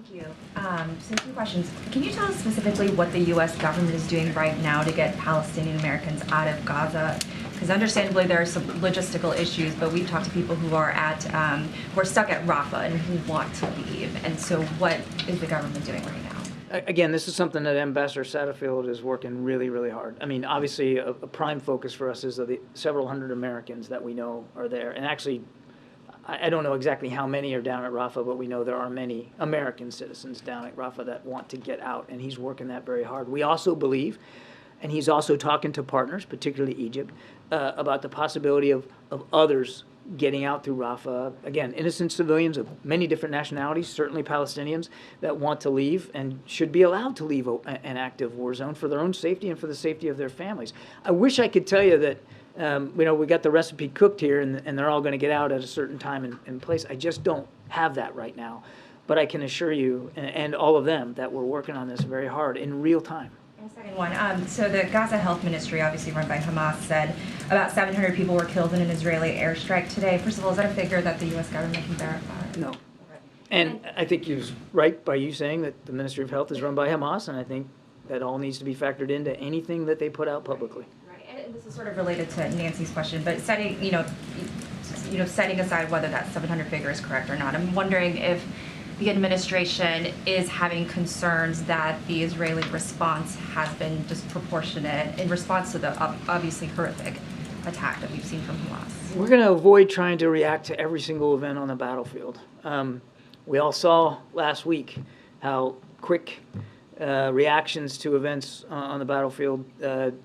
Thank you. So 2 questions. Can you tell us specifically what the U.S. government is doing right now to get Palestinian-Americans out of Gaza? Because understandably there are some logistical issues, but we've talked to people who are stuck at Rafah and who want to leave. And so what is the government doing right now? Again, this is something that Ambassador Satterfield is working really, really hard. I mean, obviously, a prime focus for us is the several hundred Americans that we know are there. And actually, I don't know exactly how many are down at Rafah, but we know there are many American citizens down at Rafah that want to get out, and he's working that very hard. We also believe, and he's also talking to partners, particularly Egypt, about the possibility of others getting out through Rafah. Again, innocent civilians of many different nationalities, certainly Palestinians, that want to leave and should be allowed to leave an active war zone for their own safety and for the safety of their families. I wish I could tell you that we got the recipe cooked here and they're all going to get out at a certain time and place. I just don't have that right now. But I can assure you and all of them that we're working on this very hard in real time. And a second one. So the Gaza Health Ministry, obviously run by Hamas, said about 700 people were killed in an Israeli airstrike today. First of all, is that a figure that the U.S. government can verify? No. And I think he was right by you saying that the Ministry of Health is run by Hamas, and I think that all needs to be factored into anything that they put out publicly. Right. And this is sort of related to Nancy's question, but setting aside whether that 700 figure is correct or not, I'm wondering if the administration is having concerns that the Israeli response has been disproportionate in response to the obviously horrific attack that we've seen from Hamas. We're going to avoid trying to react to every single event on the battlefield. We all saw last week how quick reactions to events on the battlefield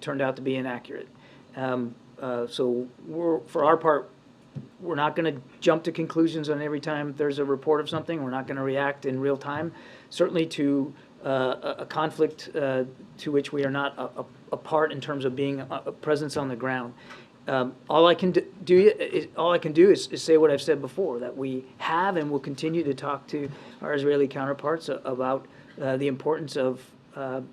turned out to be inaccurate. So for our part, we're not going to jump to conclusions on every time there's a report of something. We're not going to react in real time, certainly to a conflict to which we are not a part in terms of being a presence on the ground. All I can do is say what I've said before, that we have and will continue to talk to our Israeli counterparts about the importance of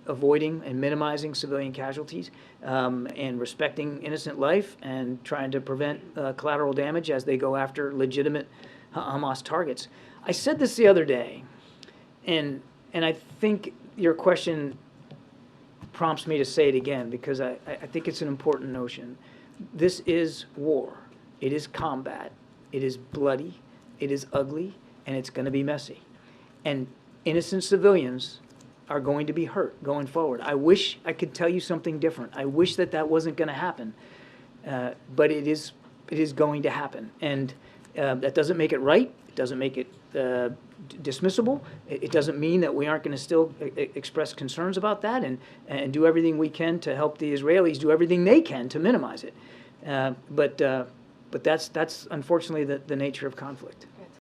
avoiding and minimizing civilian casualties and respecting innocent life and trying to prevent collateral damage as they go after legitimate Hamas targets. I said this the other day, and I think your question prompts me to say it again because I think it's an important notion. This is war. It is combat. It is bloody. It is ugly, and it's going to be messy. And innocent civilians are going to be hurt going forward. I wish I could tell you something different. I wish that wasn't going to happen, but it is going to happen. And that doesn't make it right. It doesn't make it dismissible. It doesn't mean that we aren't going to still express concerns about that and do everything we can to help the Israelis do everything they can to minimize it. But that's unfortunately the nature of conflict.